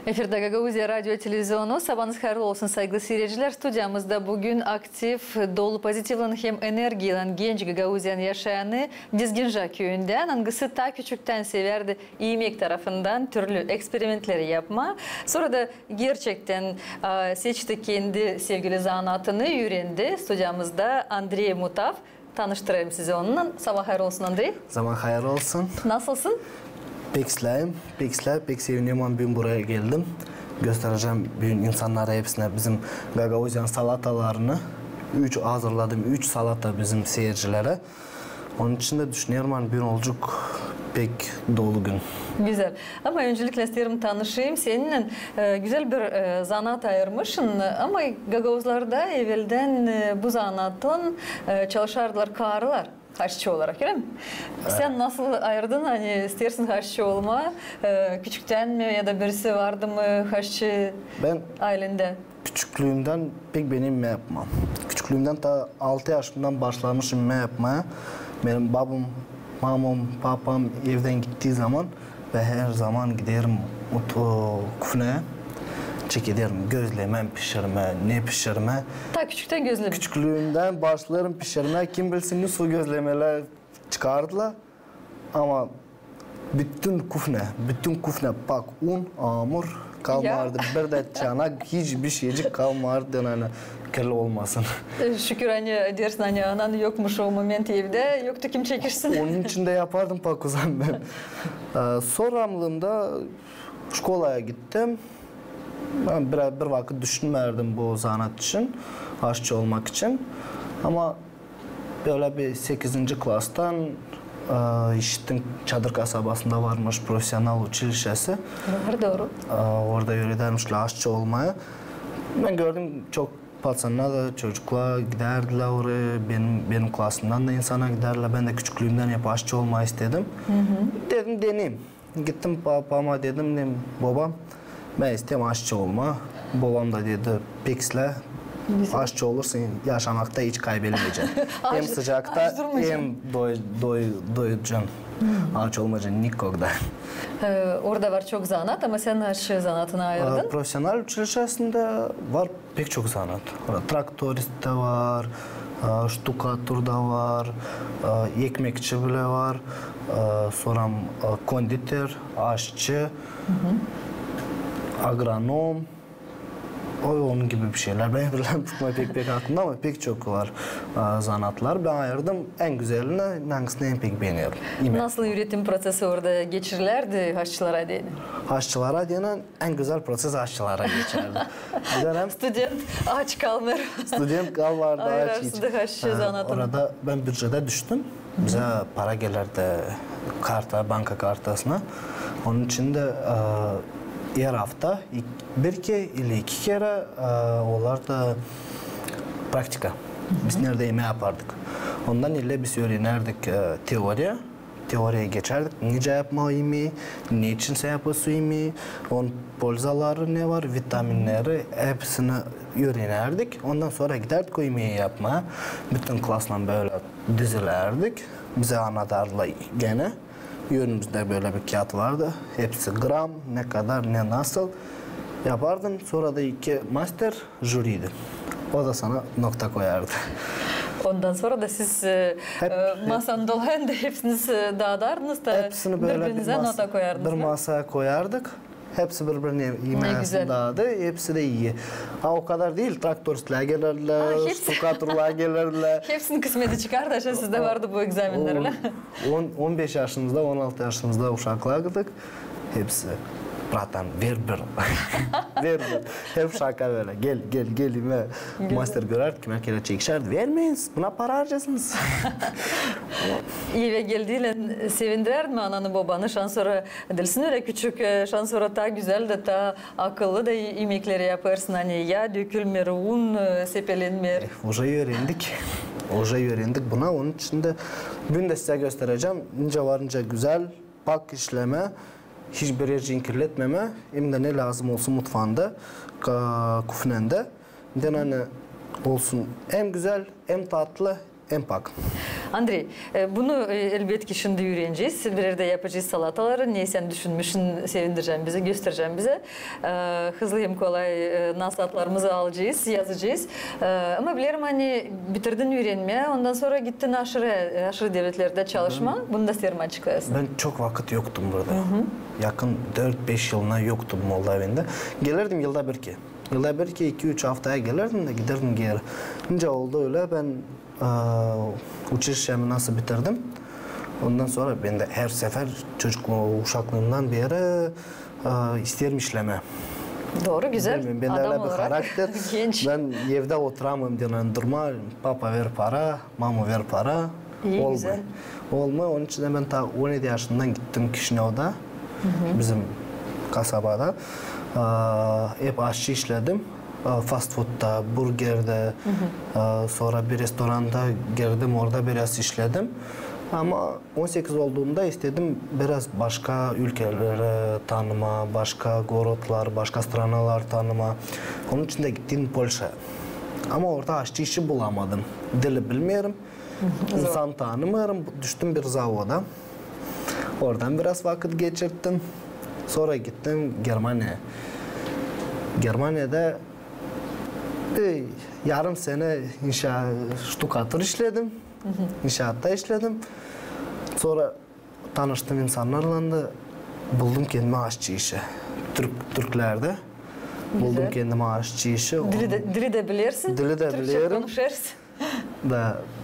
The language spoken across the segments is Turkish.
Efirde Gagauzya Radyo Televizyonu. Sabahınız hayırlı olsun saygılı seyirciler. Stüdyamızda bugün aktif, dolu pozitiflen hem energiylen genç Gagauzyan yaşayanı Dizginja köyünden. Hangisi ta küçükten severdi yemek tarafından türlü eksperimentleri yapma. Sonra da gerçekten seçti kendi sevgili zanatını öğrendi. Stüdyamızda Andrei Mutav. Tanıştırayım size onunla. Sabah hayırlı olsun Andrei. Zaman hayırlı olsun. Nasılsın? Pek silahım, pek seviniyorum. Ben buraya geldim. Göstereceğim bütün insanlara hepsine bizim Gagauzyan salatalarını. 3 hazırladım. 3 salata bizim seyircilere. Onun için de düşünüyorum bir olacak pek dolu gün. Güzel. Ama öncelikle isterim tanışayım. Seninle güzel bir zanat ayırmışsın. Ama Gagauzlarda evvelden bu zanattan çalışardılar karılar. Haşçı olarak öyle mi? Sen nasıl ayırdın? Hani istersin haşçı olma? Küçükten mi ya da birisi vardı mı haşçı ailende? Küçüklüğümden pek benim yapmam. Küçüklüğümden ta 6 yaşımdan başlamışım yapmaya. Benim babam, mamam, papam evden gittiği zaman ve her zaman giderim kufneye. Çekederim, gözlemem, pişirme, ne pişirme. Ta küçükten gözleme. Küçüklüğümden başlarım pişirme. Kim bilsin ne su gözlemeler çıkardılar. Ama bütün kufne pak un, hamur kalmardı. Bir de çanak hiçbir şeycik kalmardı. Yani kirli olmasın. Şükür hani dersin hani anan yokmuş o moment evde. Yoktu kim çekirsin. Onun için de yapardım pakuzan ben. Sonramlığımda şkolaya gittim. Ben bir vakit düşünmerdim bu zanat için, aşçı olmak için. Ama böyle bir 8. klastan işittim Çadır kasabasında varmış profesyonel uçilişesi. Doğru. Orada öğretirmişler aşçı olmaya. Ben gördüm çok patsanlar da çocuklar giderdiler oraya. Benim klasımdan da insana giderler. Ben de küçüklüğümden hep aşçı olmayı istedim. Dedim deneyeyim. Gittim babama dedim babam. Ben istedim aşçı olma. Babam da dedi peksle aşçı olursun yaşamakta hiç kaybedemeyeceksin. Hem sıcakta hem doyacaksın. Aç olmayacaksın nikogda. Orada var çok zanat ama sen aşçı zanatına ayırdın. Profesyonel uçilişesinde var pek çok zanat. Traktorist de var, ştukatur da var, ekmekçi bile var, sonra konditer, aşçı. Agronom, onun gibi bir şeyler. Ben pek aklımda ama pek çok var zanatlar. Ben ayırdım en güzelini, hangisini en pek beğeniyorum. Nasıl üretim prosesi orada geçirirlerdi haşçılara diye? Haşçılara diyen en güzel proses haşçılara geçerdi. Student aç kalmır. Student kalmardı aç hiç. Haşçı zanatını. Orada ben bütçede düştüm. Bize para gelirdi karta, banka kartasına. Onun için de her hafta bir ile iki kere onlar da praktika. Biz nerede yemeği yapardık. Ondan ile biz öğrenirdik teoriye. Teoriye geçerdik. Nice yapma yemeği, niçin yapıyorsun yemeği, onun polzaları ne var, vitaminleri hepsini öğrenirdik. Ondan sonra giderdik o yemeği yapmaya. Bütün klasla böyle dizilerdik. Bize anlatırlar gene. Önümüzde böyle bir kağıt vardı. Hepsi gram, ne kadar, ne nasıl yapardım. Sonra da 2 master jüriydi. O da sana nokta koyardı. Ondan sonra da siz masanın dolayında hepsiniz dağıdardınız da birbirinize nota koyardınız. Bir masaya koyardık. Hepsi birbirine yemeğini dağıdı. Hepsi de iyi. O kadar değil. Traktöristler gelirler, stukatorlar gelirler. Hepsinin kısmeti çıkardı. Aşağı sizde vardı bu egzaminlerle. 15 yaşımızda, 16 yaşımızda uşaklardık. Hepsi. Bratan ver bir. Ver bir. Hep şaka böyle. Gel. Master görerdik. Merkele çekişerdi. Vermeyiz. Buna para harcasınız. İyi ve geldiğiyle sevindirer mi ananı babanı? Şan sonra dilsin öyle küçük. Şan sonra ta güzel de ta akıllı da yemekleri yaparsın. Hani ya dökülmer, un sepelenmer. Öğrendik buna. Onun için de bugün de size göstereceğim. İnce varınca güzel. Pak işleme. Hiçbir yer kirletmeme, hem de ne lazım olsun mutfağında, kufnende. Hani olsun hem güzel, hem tatlı, hem pak. Andrei, bunu elbette şimdi öğreneceğiz. Bir yerde yapacağız salataları. Ne sen düşünmüşsün, sevindireceğim bize, göstereceğim bize. Hızlı hem kolay nasihatlarımızı alacağız, yazacağız. Ama bilirim hani bitirdin öğrenmeye, ondan sonra gittin aşırı devletlerde çalışma. Bunu da serim açıklayasın. Ben çok vakit yoktum burada. Yakın 4-5 yılına yoktum Moldava'da. Gelirdim yılda bir ki. Yılda bir ki 2-3 haftaya gelirdim de giderdim geri. Önce oldu öyle ben uçuşumu nasıl bitirdim. Ondan sonra ben de her sefer uşaklığımdan beri isterim işleme. Doğru, güzel. Ben Adam öyle bir olarak karakter. genç. Ben evde oturamam diyen durma. Papa ver para, mama ver para. İyi, güzel. Olmuyor. Onun için de ben ta 17 yaşından gittim Kişinev'da. Bizim kasabada. Hep aşçı işledim. Fast food'da, burger'de, sonra bir restoranda girdim, orada biraz işledim. Ama 18 olduğumda istedim biraz başka ülkeleri tanıma, başka gorotlar, başka stranalar tanıma. Onun için de gittim Polşa'ya. Ama orada aşçı işi bulamadım. Dili bilmiyorum, insan tanımıyorum. Düştüm bir zavoda. Oradan biraz vakit geçirdim. Sonra gittim Germanya'ya. Germanya'da yarım sene ştukatör işledim. İnşaatta işledim. Sonra tanıştım insanlarla da buldum kendime aşçı işi. Türklerde. Buldum kendime aşçı işi. Dili de bilirsin. Dili de Türkçe biliyorum. konuşarsın.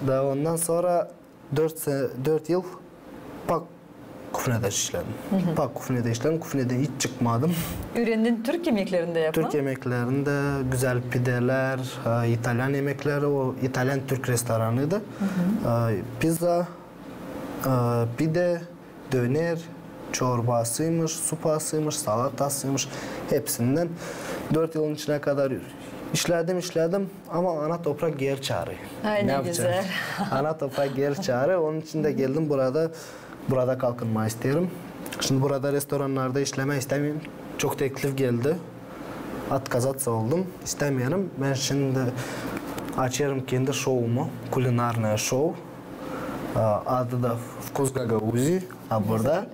Da ondan sonra 4 yıl Pak Kufne'de işledim. Pak Kufne'de işledim. Kufne'de hiç çıkmadım. Öğrendin Türk yemeklerinde yapma. Türk yemeklerinde güzel pideler, İtalyan yemekleri, o İtalyan Türk restoranıydı. Pizza, pide, döner, çorbasıymış, supasıymış, salatasıymış hepsinden 4 yılın içine kadar işledim ama ana toprak geri çağırıyor. Ay ne güzel. Ana toprak geri çağırıyor. Onun için de geldim burada kalkınma istiyorum. Şimdi burada restoranlarda işleme istemiyorum. Çok teklif geldi. Отказаться oldum. İstemiyorum. Ben şimdi açıyorum kendi şovumu. Kulinarное şov. Adı da Vkus Gagauzi. Burada.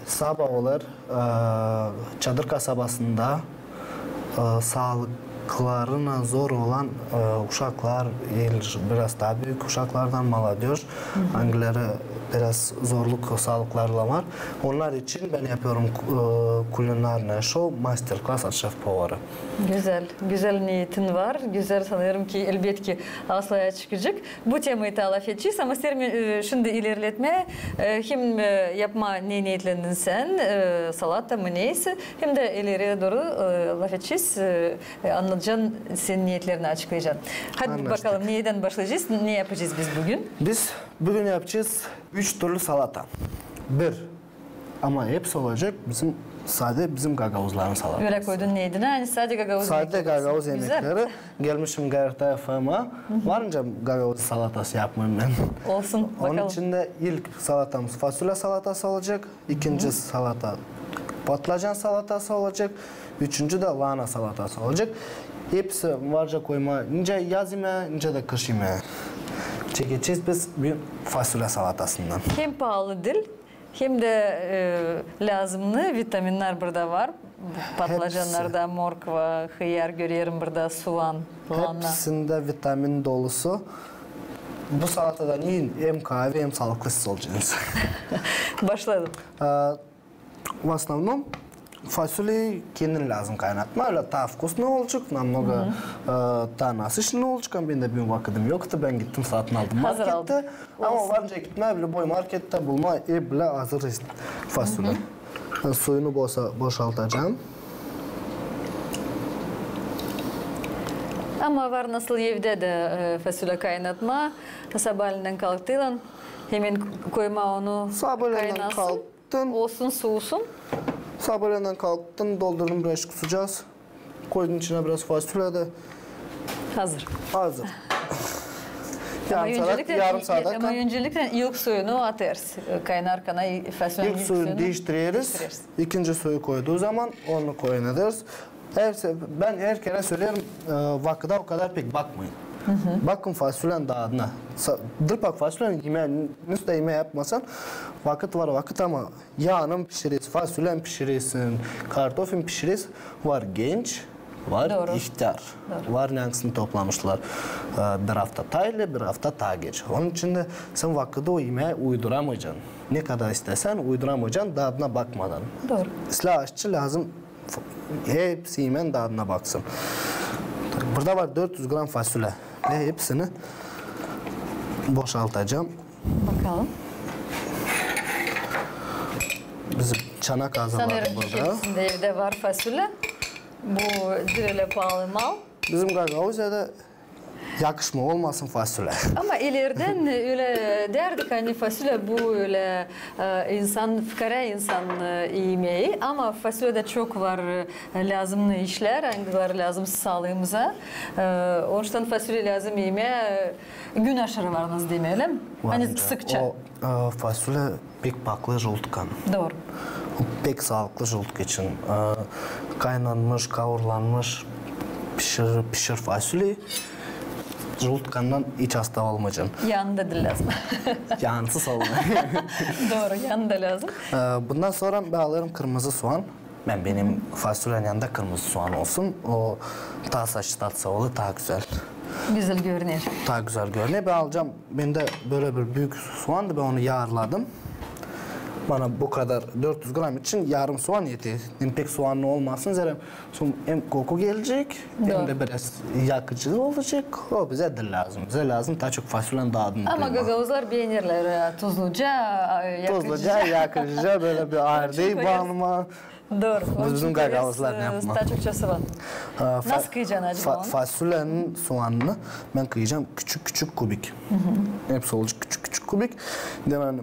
Sabah olur. Çadır kasabasında sağlıklarına zor olan uşaklar, biraz daha büyük uşaklardan молодежь, hangileri biraz zorluk sağlıklarla var. Onlar için ben yapıyorum kulinarное show, master class от şef-повара. Güzel niyetin var. Güzel sanıyorum ki elbette ki aslaya çıkacak. Bu temayı talaf edeceğiz ama isterim şimdi ilerletme. Hem yapma ne niyetlendin sen, salata mı neyse, hem de ileriye doğru laf edeceğiz. Anlatacaksın, senin niyetlerini açıklayacaksın. Hadi bakalım neyden başlayacağız, ne yapacağız biz bugün? Biz bugün yapacağız 3 türlü salata. Ama hepsi olacak bizim gagavuzların salatası. Öyle koydun neydi? Hani sadece gagavuz yemekleri. Sadece gagavuz yemekleri. Gelmişim Garta FM'a. Varınca gagavuz salatası yapmayayım ben. Olsun bakalım. Onun içinde ilk salatamız fasulye salatası olacak. İkinci salata patlıcan salatası olacak. Üçüncü de lahana salatası olacak. Hepsi varca koyma. İnce yaz yemeği, ince de kış yemeği. Çekeceğiz biz bir fasulye salatasından. Hem pahalı dil hem de lazımlı vitaminler burada var. Patlıcanlarda morkva, hıyar görüyorum burada, soğan, lahana. Hepsinde vitamin dolusu. Bu salatadan yiyin hem kahve hem sağlıklı olacaksınız. Başladım. В основном фасоль kendin lazım kaynatma. Öyle daha вкусно olacak, намного daha насыщенный olacak. Benim de bir vakitim yoktu. Ben gittim satın aldım markette. Ama varınca gitme bile boy markette bulma bile hazır fasulye. Suyunu boşaltacağım. Ama var nasıl evde de fasulye kaynatma. Sabahleyin kalktın, hemen koyma onu kaynasın. Olsun soğusun. Sabahleyin kalktın, doldurdum biraz sıcak. Koydun içine biraz fasulye de. Hazır. Yarım saat. Ama öncelikle ilk suyunu atarsın. Kaynarken fasulyenin ilk suyunu değiştiririz. İkinci suyu koyduğu zaman onu koyun ederiz. Ben her kere söylerim, vakıda o kadar pek bakmayın. Bakın fasulyenin tadına. Dırpak fasulyenin yemeğini nasıl da yemeği yapmasan vakit var vakit ama yağını pişirirsin, fasulyen pişirirsin, kartofun pişirirsin. Var genç, var ihtiyar. Var neresini toplamışlar. Bir hafta taylı, bir hafta ta geç. Onun için de sen vakıda o yemeği uyduramayacaksın. Ne kadar istesen uyduramayacaksın tadına bakmadan. Doğru. İslah aşçı lazım hepsi yemeğin tadına baksın. Burada var 400 gram fasulye ve hepsini boşaltacağım. Bakalım. Bizim çanak ağzı var Sanırım burada. hepsinde evde var fasulye. Bu direle pahalı mal. Bizim Gagavuzya'da yakışma olmasın fasulye. Ama ileriden öyle derdik hani fasulye bu öyle insan fıkara insan yemeği ama fasulyede çok var lazımlı işler, hangileri lazım sağlığımıza. Onun için fasulye lazım yemeğe gün aşırı varınız demeyelim. Hani sıkça. O fasulye pek baklı joltkan. Doğru. Pek sağlıklı joltuk için. Kaynanmış, kavurlanmış pişir fasulye. Joltkandan hiç hasta olmayacaksın. Yanında da lazım. Yansız olma. Doğru, yanında lazım. Bundan sonra ben alırım kırmızı soğan. Benim fasulyenin yanında kırmızı soğan olsun. O daha saçlı tatsa olur, daha güzel. Güzel görünüyor. Daha güzel görünüyor. Ben alacağım. Ben de böyle bir büyük soğandı. Ben onu yağladım. Bana bu kadar 400 gram için yarım soğan yeter. Hem pek soğanlı olmasın. Zerem hem koku gelecek hem de biraz yakıcı olacak. O bize de lazım. Bize lazım daha çok fasulyenin tadını. Ama gagavuzlar beğenirler. Tuzluca, yakıcıca. Tuzluca, yakıcıca böyle bir ağır değil bağlama. Doğru. Bizim gagavuzlar ne yapma? Daha çok çası var. Nasıl kıyacaksın acaba onu? Fasulyenin soğanını ben kıyacağım küçük kubik. Hepsi olacak küçük kubik. Yani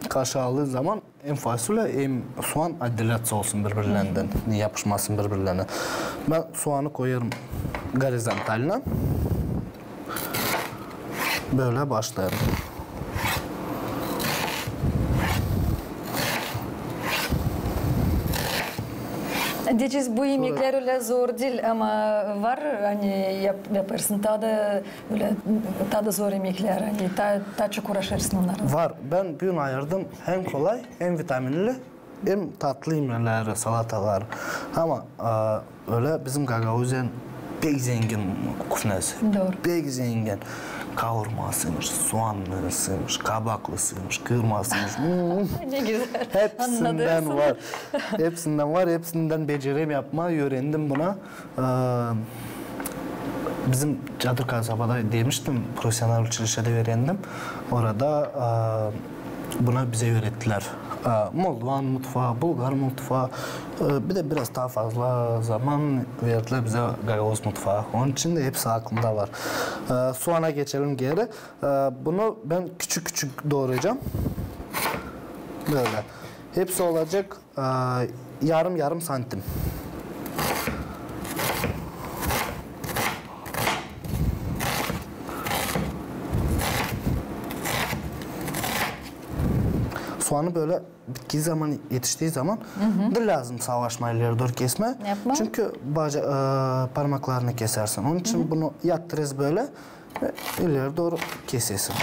kaşığı aldığı zaman hem fasulye hem soğan adilatsa olsun birbirlerinden. Yapışmasın birbirlerine. Ben soğanı koyarım horizontaline. Böyle başlarım. Diyeceğiz bu yemekler öyle zor değil ama var hani yaparsın tadı zor yemekler hani daha çok uğraşırsın onlarla. Var. Ben bir gün ayırdım hem kolay hem vitaminli hem tatlı yemeğler, salatalar. Ama öyle bizim Gagavuzyan pek zengin kufnesi. Doğru. Pek zengin. Kavurmasıymış, soğanlısıymış, kabaklısıymış, kırmasıymış. Ne güzel. Hepsinden var. Hepsinden var. Hepsinden becerem yapma. Öğrendim buna. Bizim Çadır kasabada demiştim. Profesyonel uçuşlarda öğrendim. Orada buna bize öğrettiler. Moldovan mutfağı, Bulgar mutfağı, bir de biraz daha fazla zaman verdiler bize Gagavuz mutfağı. Onun için de hepsi aklımda var. Soğana geçelim geri. Bunu ben küçük doğrayacağım. Böyle. Hepsi olacak yarım santim. Soğanı böyle bittiği zaman, yetiştiği zaman da lazım savaşma ileri doğru kesme. Yapma. Çünkü parmaklarını kesersin. Onun için bunu yattırız böyle ve ileri doğru kesesin.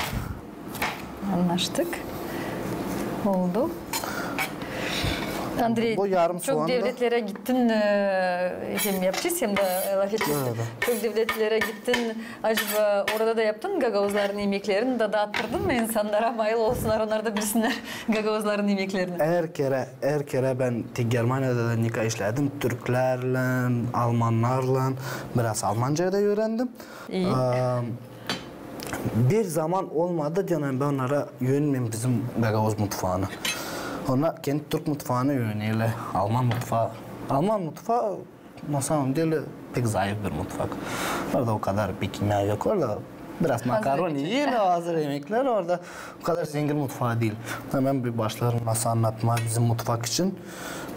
Anlaştık. Oldu. Andrei, Bu yarım çok soğanda... devletlere gittin, hem yapacağız hem de laf etmiştin. Çok devletlere gittin, acaba orada da yaptın Gagavuzların yemeklerini de dağıttırdın mı insanlara? Mayıl olsunlar, onlar da bilsinler Gagavuzların yemeklerini. Her kere ben Germanya'da da nikah işledim. Türklerle, Almanlarla, biraz Almanca'yı da öğrendim. İyi. Bir zaman olmadı canım ben onlara yönmeyeyim bizim Gagavuz mutfağını. Onlar kendi Türk mutfağını yönüyorlar. Alman mutfağı masam değil pek zayıf bir mutfak. Orada o kadar bir kimya yok. Orada biraz makaroni yiyorlar, hazır yemekler. Orada o kadar zengin mutfağı değil. Hemen bir başlarım nasıl anlatma bizim mutfak için.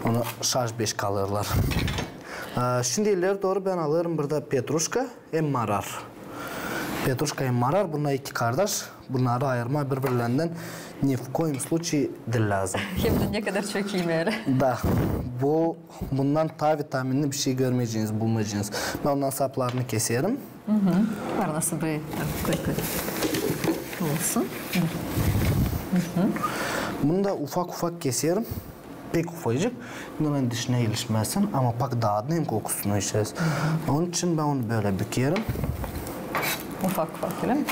Onu şarj 5 kalırlar. Şimdi ileri doğru ben alırım burada petruşka hem marar. Petruşka hem marar. Bunlar iki kardeş. Bunları ayırma birbirlerinden Ни в коем случае değil lazım. Hem de ne kadar çok iyi öyle. Da. Bundan ta vitaminli bir şey görmeyeceğiniz, bulmayacağınız. Ben ondan saplarını keserim. Var nasıl böyle koy. Olsun. Bunu da ufak ufak keserim. Pek ufacık. Bunların dışına ilişmezsin ama bak dağıdın hem kokusunu içeriz. Onun için ben onu böyle bükerim. Ufak değil mi?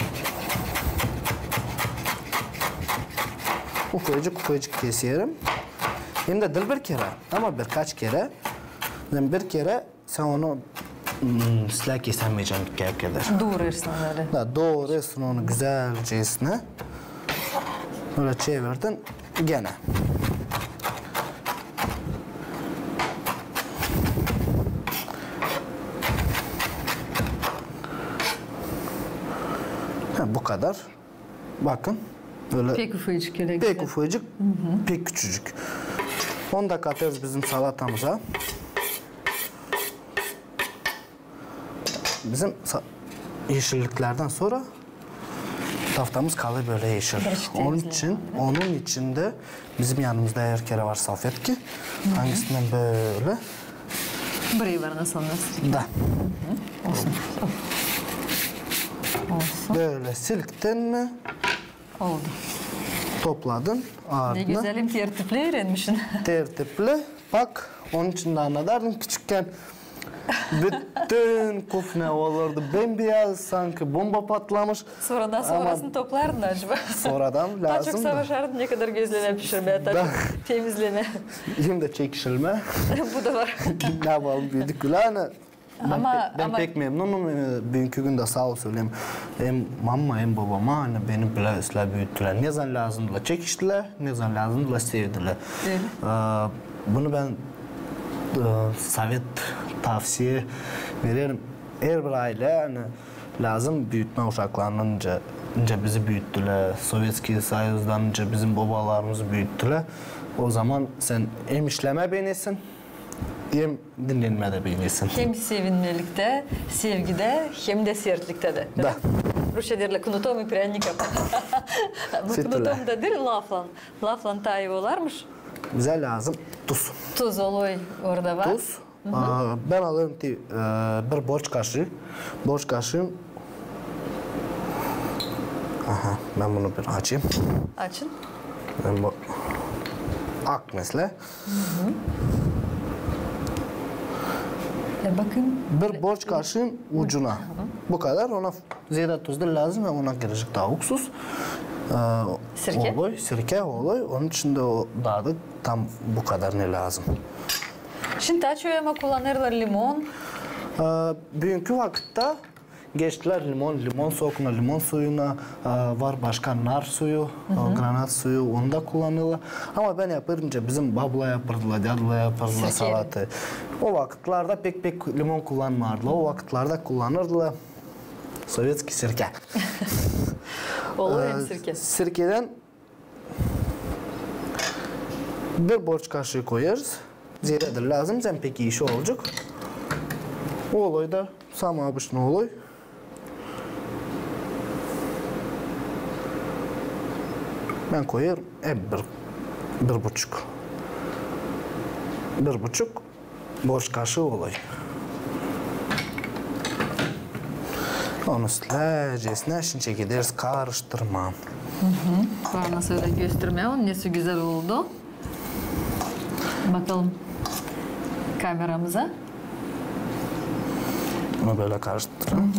Ufacık keserim. Hem de değil bir kere ama birkaç kere. Yani bir kere sen onu silah kesemeyeceksin bir kadar. Doğrarsın öyle. Da doğrarsın onu güzelcesine. Böyle çevirdin gene. Bu kadar. Bakın. Böyle pek ufacık öyle. Pek ufacık, pek küçücük. Onu da katıyoruz bizim salatamıza. Bizim yeşilliklerden sonra taftamız kalır böyle yeşil. Onun içinde bizim yanımızda her kere var salfetki. Hangisinden böyle? Burayı var nasıl anlarsın? Da. Olsun. Böyle silktin mi? Oldu. Topladın ardına. Ne güzelim tertipli öğrenmişsin. Tertipli. Bak onun için de anladın küçükken. Bütün kufne olurdu. Bembeyaz sanki bomba patlamış. Sonrasını toplardın acaba? Sonradan lazım. Daha çok savaşardın ne kadar gözleme pişirmeye, daha çok temizleme. Hem de çekişilme. Bu da var. Ne yapalım büyüdük gülane. Ben pek memnunum. Bugünkü günde sağ ol söyleyeyim. Hem mama hem babama hani beni bile ıslah büyüttüler. Ne zaman lazımdılar çekiştiler, ne zaman lazımdılar sevdiler. Bunu ben savet tavsiye veririm. Her bir aile yani lazım büyütme uşaklarınca bizi büyüttüler. Sovyetski Soyuz'dan önce bizim babalarımızı büyüttüler. O zaman sen hem işleme beğenirsin, hem dinlenmede beğenirsin. Hem sevinmelikte, sevgide, hem de sertlikte de. Da. Rusça derler knutom i prянником. Bu knutom da değil laflan. Laflan tayı olarmış. Bize lazım tuz. Tuz oluyor orada var. Tuz. Ben alırım bir borç kaşığı. Borç kaşığım. Aha, ben bunu bir açayım. Açın. Ben bu ak mesela. Bakın. Bir borç kaşığın ucuna. Bu kadar. Ona ziyade tuz da lazım ve ona girecek tavuksuz. Sirke. Sirke oluyor. Onun için de o dadı tam bu kadar ne lazım. Şimdi açıyorum kullanırlar limon. Bugünkü vakitte geçtiler limon sokuna, limon suyuna, var başka nar suyu, granat suyu, onu da kullanıyorlar. Ama ben yapınca bizim babla yapardılar, dadla yapardılar salatı. O vakitlerde pek limon kullanmardılar. O vakitlerde kullanırdılar Sovyetski sirke. Olur hem sirke. Sirkeden bir borç kaşığı koyarız. Ziredir lazım, sen peki işi olacak. O olay da sama обычный olay. Ben koyarım bir buçuk borç kaşığı olay. Onu sileceğiz, şimdi gideriz karıştırmam. Bana söyle gösterme, onun nesi güzel oldu. Bakalım kameramıza. Bunu böyle karıştırın.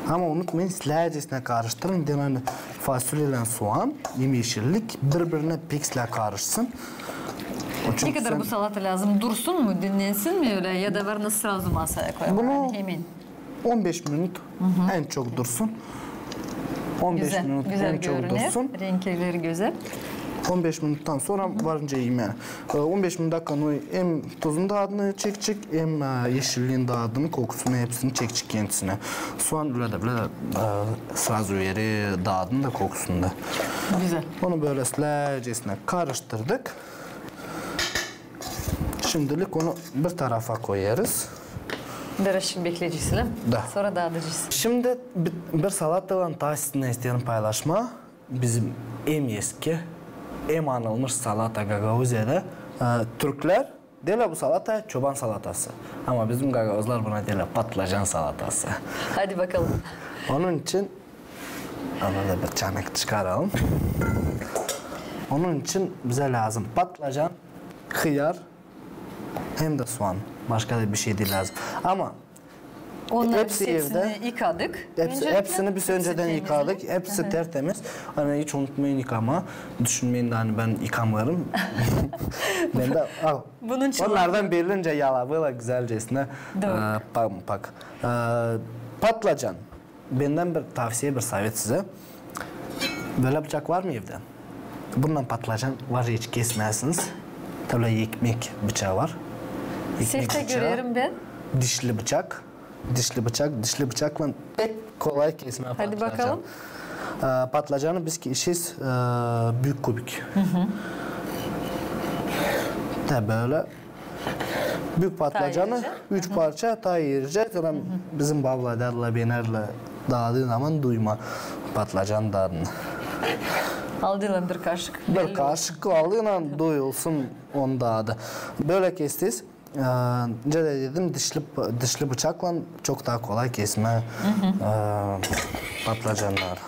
Ama unutmayın sileceğizine karıştırın. Yani fasulyeyle soğan, yeşillik birbirine piksle karışsın. Ne kadar bu salata lazım? Dursun mu, dinlensin mi öyle ya da var nasıl sırası masaya koyalım? Bunu hemen. 15 minut en çok dursun. 15 minut en çok dursun. Renkleri güzel. 15 minuttan sonra varınca yiyeyim yani. 15 dakikanın hem tuzun dağıdığını çekecek hem yeşilliğin dağıdığını, kokusunu hepsini çekecek kendisine. Soğan böyle sırası yeri dağıdığını da kokusunu da. Güzel. Onu böyle slaycesine karıştırdık. Şimdilik onu bir tarafa koyarız. Biraz bekleyeceğiz, da. Sonra dağıtacağız. Şimdi bir salatadan tavsiyesini isterim paylaşma. bizim en eski, en anılmış salata Gagavuzya'da. Türkler diyorlar bu salata çoban salatası. Ama bizim Gagavuzlar buna diyorlar patlıcan salatası. Hadi bakalım. Onun için ona da bir çanak çıkaralım. Onun için bize lazım patlıcan, hıyar hem de soğan. Başka da bir şey değil lazım. Ama Onları hepsi hepsini yıkadık. Hepsini biz önceden yıkadık. Hepsi tertemiz. Hani hiç unutmayın yıkama. Düşünmeyin de hani ben yıkamıyorum. Ben de al. Bunun için onlardan birilince yala böyle güzelcesine pak. Patlıcan. Benden bir tavsiye, bir savet size. Böyle bıçak var mı evde? Bundan patlıcan var hiç kesmezsiniz. Tabii ekmek bıçağı var. Sefte görüyorum ben. Dişli bıçak. Dişli bıçakla pek kolay kesme patlıcan. Hadi bakalım. Patlıcanı biz kişiyiz büyük kubik. De böyle büyük patlıcanı 3 parça ayıracağız. Sonra bizim bablalarla, benerle dağıdığı zaman duyma patlıcan dağını. Aldığım bir kaşık. Bir kaşık aldığına doyulsun onu dağıdı. Böyle kestiyiz. Önce de dedim dişli bıçakla çok daha kolay kesme patlıcanlar.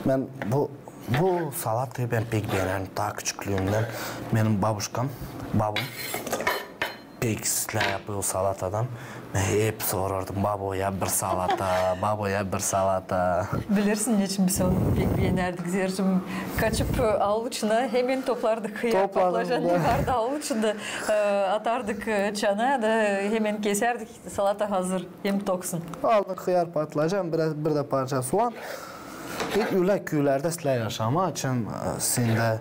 Ben bu salatayı ben pek beğenirim. Daha küçüklüğümden benim babam pek sizler yapıyor salatadan. Ben hep sorardım baboya bir salata. Bilirsin niçin biz onu pek beğenerdik Zercim. Kaçıp avuçuna hemen toplardık. Patlıcan yıkardı avuçunda atardık çana da hemen keserdik. Salata hazır. Hem toksun. Aldık hıyar patlıcan, bir de parça soğan. İlk ülek köylerde sizler yaşama için sende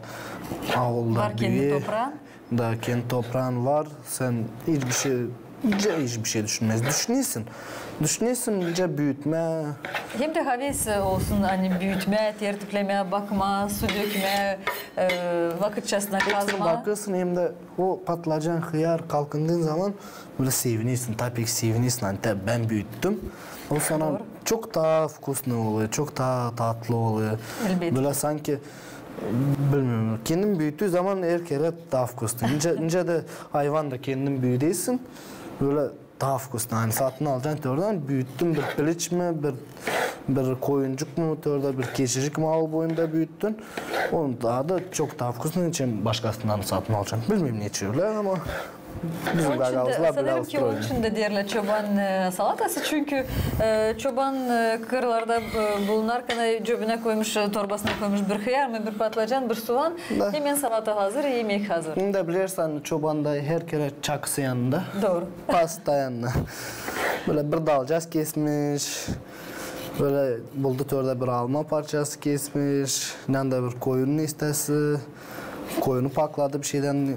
avulda var kendi toprağın. Da kendi toprağın var. Sen hiçbir şey düşünmez. Düşünüyorsun büyütme. Hem de haves olsun hani büyütme, tertipleme, bakma, su dökme, vakitçasına kazma. Bakırsın hem de o patlıcan, hıyar kalkındığın zaman böyle sevinirsin. Tabii ki sevinirsin. Hani ben büyüttüm. O sana çok daha fokuslu oluyor, çok daha tatlı oluyor. Elbette. Böyle sanki bilmiyorum. Kendin büyüttüğü zaman erkeğe daha fokuslu. İnce de hayvan da kendin büyüdüysen böyle daha fokuslu. Hani satın alacaksın oradan büyüttün bir piliç mi, bir koyuncuk mu, orada bir keçicik mi al boyunda büyüttün. Onu daha da çok daha fokuslu için başkasından satın alacaksın. Bilmiyorum ne içiyorlar ama bizim Gagavuzlar sanırım ki onun için de derler çoban salatası çünkü çoban kırlarda bulunarken cebine koymuş, torbasına koymuş bir hıyar mı, bir patlıcan, bir soğan. Hemen salata hazır, yemek hazır. Şimdi bilirsen çobanda her kere çakısı yanında. Doğru. Pasta yanında. Böyle bir dalcaz kesmiş. Böyle buldu orada bir alma parçası kesmiş. Yanında bir koyunun istesi. Koyunu pakladı bir şeyden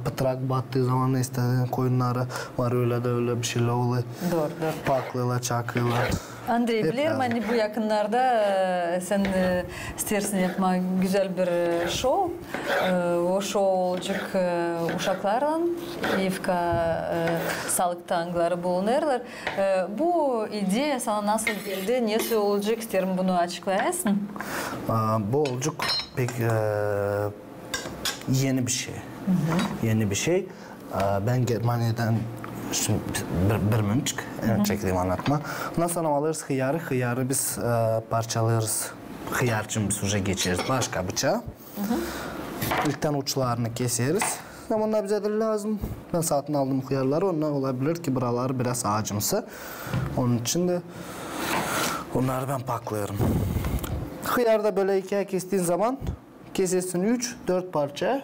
pıtrak battığı zaman istedi koyunları var öyle bir şeyler oluyor. Doğru. Paklıyorlar, çakıyorlar. Andrei bilirim hani bu yakınlarda sen istersin yapma güzel bir show. O show olacak uşaklarla Yivka sağlık tanıkları bulunurlar. Bu ideya sana nasıl geldi? Nasıl olacak isterim bunu açıklayasın. Bu olacak pek yeni bir şey. Yeni bir şey. Ben Germanya'dan şimdi bir münçük çektiğim anlatma. Ondan sonra alırız hıyarı. Hıyarı biz parçalıyoruz. Hıyar için bir süre geçiririz. Başka bıçağı. İlkten uçlarını keseriz. Onlar bize de lazım. Ben satın aldım hıyarları. Onlar olabilir ki buraları biraz acımsı. Onun için de onları ben paklıyorum. Hıyar da böyle ikiye kestiğin zaman kesersin 3-4 parça.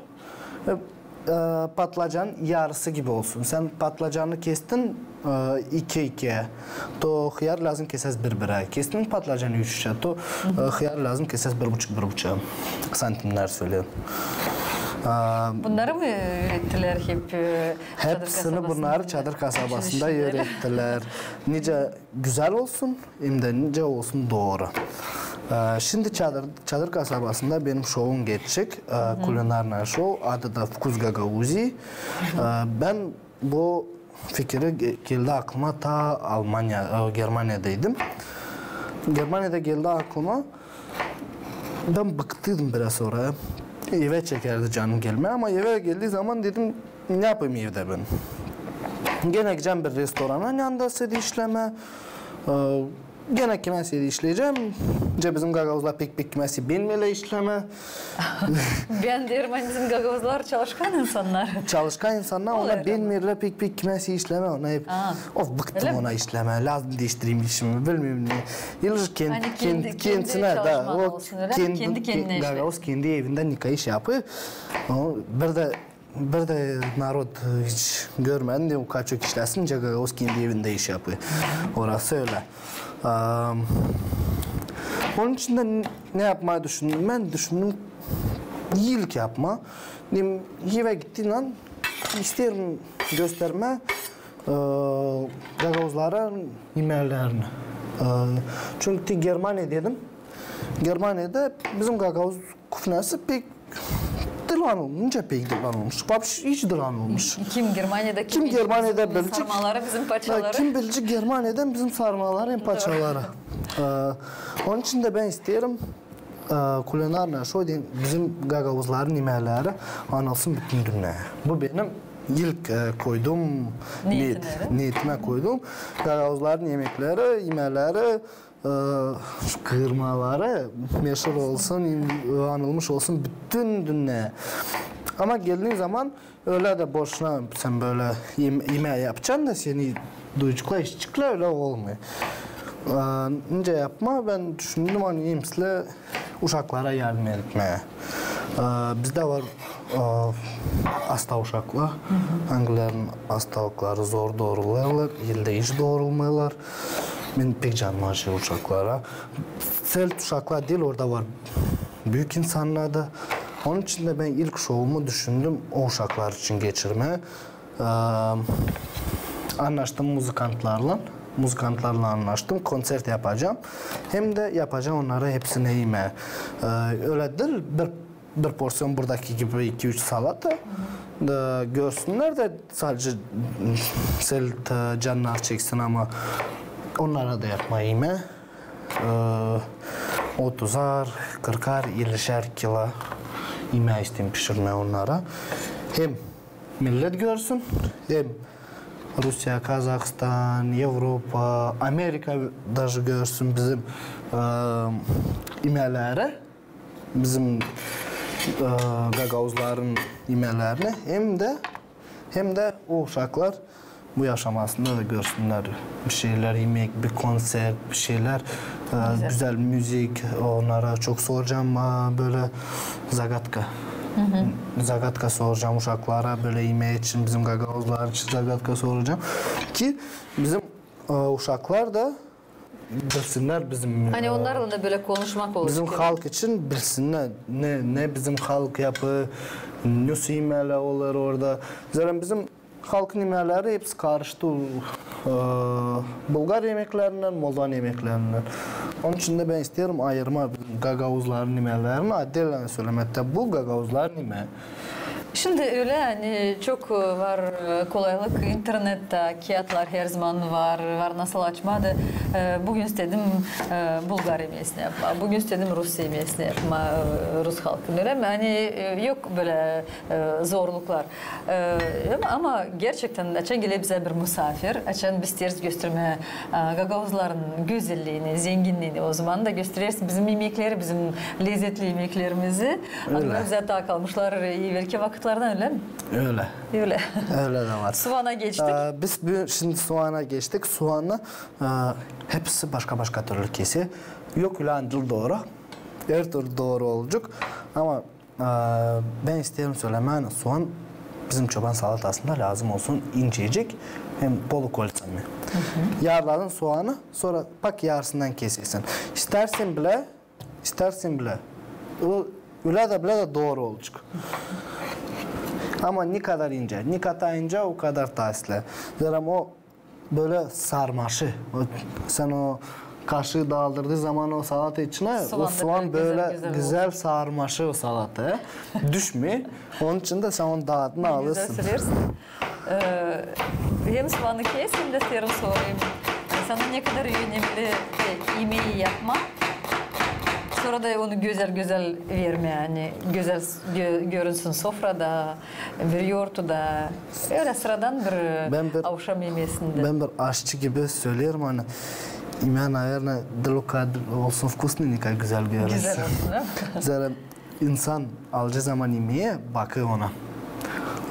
Patlıcan yarısı gibi olsun. Sen patlıcanı kestin 2-2'ye. To hıyar lazım keseriz 1-1'e. Kestin patlıcanı 3'e. To hıyar lazım keseriz 1,5 santimler söyleyeyim. Bunları mı öğrettiler hep? Hepsini bunları çadır kasabasında öğrettiler. Nice güzel olsun hem de nice olsun doğru. Şimdi çadır kasabasında benim şovum geçecek. Kulinarna show. Adı da Vkus Gagauzi. Ben bu fikri geldi aklıma ta Germanya'daydım. Germanya'da geldi aklıma. Ben bıktıydım biraz oraya. Eve çekerdi canım gelme ama eve geldiği zaman dedim ne yapayım evde ben? Gene gideceğim bir restorana yanında sedi işleme. Gene kime sedi işleyeceğim. Bizim Gagavuzlar pek kimesi bilmeli işleme. Ben derim bizim Gagavuzlar çalışkan insanlar. Çalışkan insanlar ona bilmirler pek kimesi işleme. Ona hep bıktım ona işleme. Lazım değiştireyim işimi bilmiyorum ne. Yıldır kendisine da o kendi kendine Gagavuz kendi evinde nikah iş yapıyor. Bir de narod hiç görmedi. O kadar çok işlesin. Gagavuz kendi evinde iş yapıyor. Orası öyle. Onun için de ne yapmayı düşündüm? Ben düşündüm iyilik yapma. Eve gittiğin an isterim gösterme Gagavuzlara yemeklerini. Çünkü Germanya dedim. Germanya'da bizim Gagavuz kufnası pek dırlanılmış, pek dırlanılmış. Hiç dırlanılmış. Kim Germanya'da bilecek? Sarmaları bizim paçaları. Kim bilecek Germanya'dan bizim sarmaları hem paçaları. Onun için de ben isterim kulinarna şu bizim Gagavuzların yemekleri anılsın bütün dünyaya. Bu benim ilk koyduğum niyetime koydum. Gagavuzların yemekleri, kırmaları meşhur olsun, anılmış olsun bütün dünyaya. Ama geldiğin zaman öyle de boşuna sen böyle yemeği yapacaksın da seni duyucukla işçikle öyle olmuyor. Önce yapma ben düşündüm hani iyimsizle uşaklara yardım etmeye. Bizde var hasta uşaklar. Hangilerin hastalıkları zor doğruluyorlar, ilde hiç doğrulmuyorlar. Ben pek canım acıyor uşaklara. Sert uşaklar değil orada var. Büyük insanlar da. Onun için de ben ilk şovumu düşündüm o uşaklar için geçirmeye. Anlaştım muzikantlarla anlaştım. Konser yapacağım. Hem de yapacağım onlara hepsine yeme. Öyle değil. Bir porsiyon buradaki gibi 2-3 salata da görsünler de sadece canlar çeksin ama onlara da yapma yeme. 30'ar, 40'ar, 50'şer kilo yemeği isteyeyim pişirme onlara. Hem millet görsün hem Rusya, Kazakistan, Avrupa, Amerika даже görsün bizim yemekleri, bizim Gagavuzların yemeklerini hem de o uşaklar bu yaşamasında da görsünler bir şeyler yemek, bir konser, bir şeyler güzel müzik onlara çok soracağım böyle zagatka. Zagatka soracağım uşaklara böyle yemeği için bizim Gagavuzlar için zagatka soracağım ki bizim uşaklar da bilsinler bizim hani onlarla da böyle konuşmak olur. Bizim halk için bilsinler ne bizim halk yapı nasıl yemeğler olur orada. Zaten bizim halkın yemekleri hepsi karıştı. Bulgar yemeklerinden, Moldovan yemeklerinden. Onun için de ben isterim ayırma Gagavuzların yemeklerini adıyla söylemekte bu Gagavuzların yemeği. Şimdi öyle yani çok var kolaylık internette kağıtlar her zaman var nasıl açmadı. Bugün istedim Bulgar yemeğini yapma, bugün istedim Rus yemeğini yapma, Rus halkın öyle mi? Hani yok böyle zorluklar. Ama gerçekten açan gele bize bir misafir, açan biz ters gösterme Gagavuzların güzelliğini, zenginliğini o zaman da gösterirsin bizim yemekleri, bizim lezzetli yemeklerimizi. Öyle. Bize ta kalmışlar iyi belki vakit öyle mi? Öyle. Öyle de var. Soğana geçtik. Biz şimdi soğana geçtik. Soğanı hepsi başka türlü kesi. Yok ulan doğru. Her türlü doğru olacak. Ama ben isterim söylemen soğan bizim çoban salatasında lazım olsun incecik hem bol koysan mı? Yarladın soğanı sonra bak yarısından kesilsin. İstersen bile öyle de doğru olacak. Ama ne kadar ince o kadar taslı. Zaten o böyle sarmaşı. Sen o kaşığı daldırdığı zaman o salata içine o soğan böyle güzel sarmaşı o salataya düşmüyor. Onun için de sen onun dağıtını alırsın. hem soğanı kes hem de serum sorayım. Sana ne kadar önemli yemeği yapma. Sonra da onu güzel verme yani. Güzel görünsün sofrada, bir yoğurtuda. Öyle sıradan bir akşam yemeğinde. Ben bir aşçı gibi söylerim hani. İmen ayarına deluka olsun вкусный, никак güzel görünsün. Güzel olsun, değil mi? Zaten insan alacağı zaman yemeğe bakıyor ona.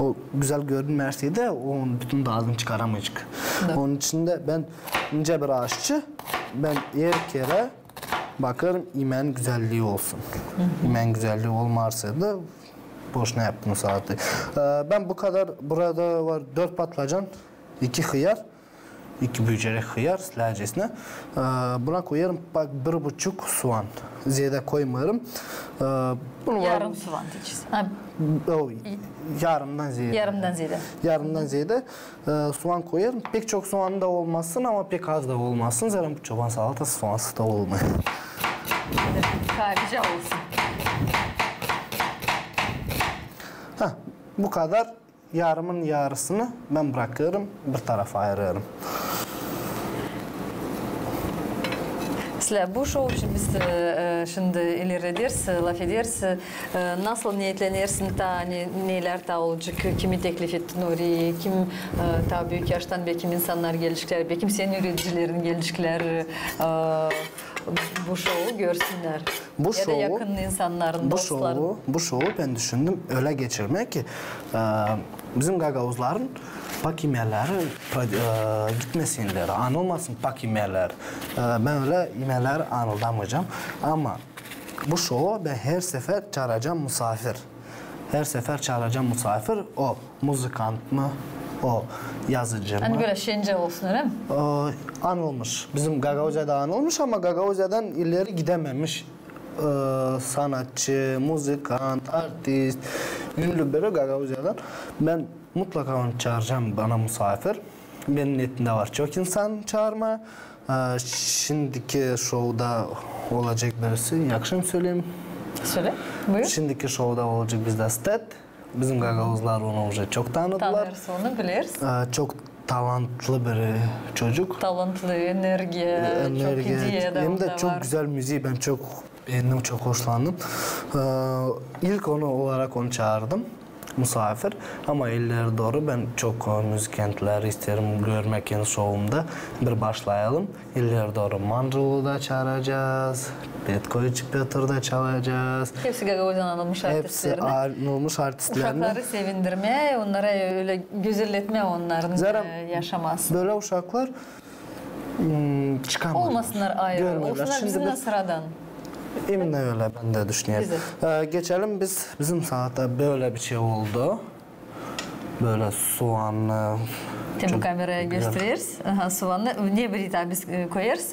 O güzel görünmezse de onun bütün dağılını çıkaramayacak. Evet. Onun için de ben ince bir aşçı, ben her kere bakarım yemeğin güzelliği olsun. Yemeğin güzelliği olmazsa da boşuna yaptım saati. Ben bu kadar, burada var 4 patlıcan, 2 hıyar, 2 büyüyecek hıyar silahcesine. Buna koyarım bak 1,5 soğan. Ziyade koymuyorum. Yarım soğan diyeceğiz. Yarımdan ziyade. Yarımdan ziyade soğan koyarım. Pek çok soğan da olmasın ama pek az da olmasın. Zaten bu çoban salatası soğansız da olmuyor. Kafice olsun. Bu kadar. Yarımın yarısını ben bırakıyorum. Bir tarafa ayırıyorum. Bu show için biz şimdi ilerleriz, laf ederiz. Nasıl niyetlenirsin ta neler ta olacak, kimi teklif ettin oraya, kim ta büyük yaştan bekim insanlar gelecekler, bekim senin üreticilerin gelecekler bu şovu görsünler. Ya da yakın insanların, dostların. Bu şovu ben düşündüm öyle geçirmek ki bizim gagavuzların pak yemeğleri gitmesinler, anılmasın pak yemeğler. Ben öyle yemeğleri anıldamayacağım. Ama bu şovu ben her sefer çağıracağım misafir. Her sefer çağıracağım misafir. O muzikant mı? O yazıcı mı? Hani böyle şence olsun öyle mi? Anılmış. Bizim Gagauza'da anılmış ama Gagauza'dan ileri gidememiş. Sanatçı, muzikant, artist, ünlü biri Gagauza'dan. Ben mutlaka onu çağıracağım bana misafir. Benim niyetimde var çok insan çağırma. Şimdiki şovda olacak birisi. Yakışım söyleyeyim. Söyle. Buyur. Şimdiki şovda olacak bizde Stet. Bizim Gagavuzlar onu уже çok tanıdılar. Tanırız onu biliriz. Çok talantlı bir çocuk. Talantlı, enerji, çok ideye de hem de çok var. güzel müziği ben çok beğendim, çok hoşlandım. İlk olarak onu çağırdım. Misafir ama ileri doğru ben çok müzikantlar isterim görmek yeni şovumda. Bir başlayalım. İleri doğru Mandrul'u da çağıracağız. Petkovic Petr'da çalacağız. Hepsi Gagauz'dan alınmış artistlerini. Hepsi alınmış artistlerini. Uşakları sevindirme, onlara öyle güzelletme onların yaşaması. Böyle uşaklar çıkamıyor. Olmasınlar ayrı, olsunlar bizimle sıradan. Emin öyle ben de düşünüyorum. Geçelim bizim saatte böyle bir şey oldu. Böyle soğanlı. Bu kameraya gösteririz. Soğanlı. Ne bir daha biz koyarız?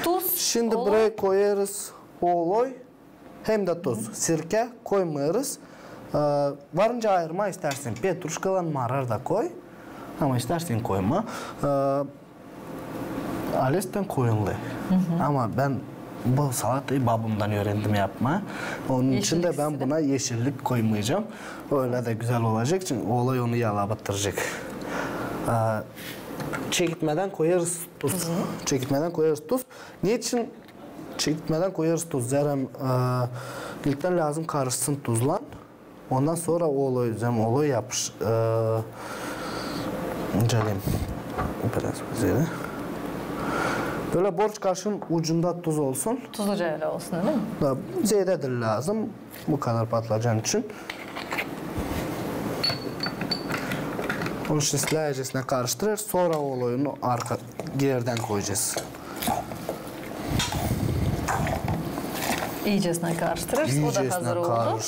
Tuz. Şimdi buraya koyarız oloy hem de tuz. Sirke koymuyoruz. Varınca ayırma istersen. Petruşkalan marar da koy. Ama istersen koyma. Alesten koyunlu. Ama ben bu salatayı babamdan öğrendim yapma. Onun için de ben buna yeşillik koymayacağım. Öyle de güzel olacak. Çünkü olay onu yalabattıracak. Çekitmeden koyarız tuz. Çekitmeden koyarız tuz. Niçin çekitmeden koyarız tuz? Zaten ilkten lazım karışsın tuzla. Ondan sonra olay yapış. İnceleyeyim. Biraz güzel. Böyle borç kaşığın ucunda tuz olsun. Tuzluca öyle olsun değil mi? Zeydedir lazım. Bu kadar patlıcan için. Onu şimdi silahcesine karıştırır. Sonra olayını geriden koyacağız. İyicesine karıştırırız. O da hazır oldu.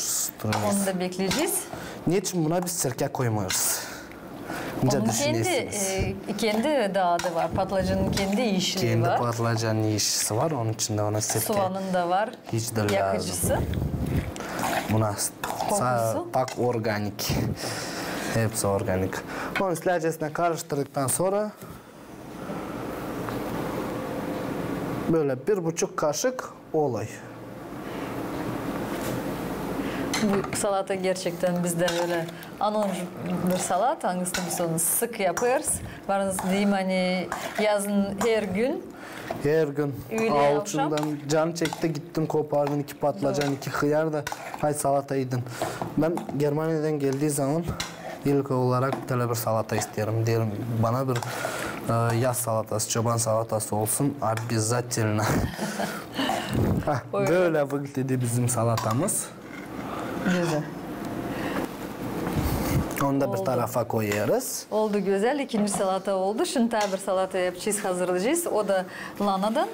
Onu da bekleyeceğiz. Niçin buna biz sirke koymuyoruz? Onun kendi dağıdı var. Patlıcanın kendi işi var. Kendi patlıcanın işi var. Onun içinde ona sirke. Soğanın da var. Hiç de yakıcısı. Lazım. Buna kokusu. Bak organik. Hepsi organik. Onu silahcesine karıştırdıktan sonra böyle 1,5 kaşık olay. Bu salata gerçekten bizde öyle anon bir salat. Hangisini biz onu sık yaparız. Varınız diyeyim hani yazın her gün. Her gün Öyle avucumdan can çekti gittim kopardım 2 patlıcan 2 hıyar da hay salata yedin. Ben Germanya'dan geldiği zaman ilk olarak bir tane bir salata istiyorum. Diyelim bana bir yaz salatası, çoban salatası olsun. Abi bizzat eline. Böyle dedi bizim salatamız. Güzel. Onu da bir tarafa koyarız. Oldu güzel. İkinci salata oldu. Şimdi daha bir salata yapacağız, hazırlayacağız. O da lanadan.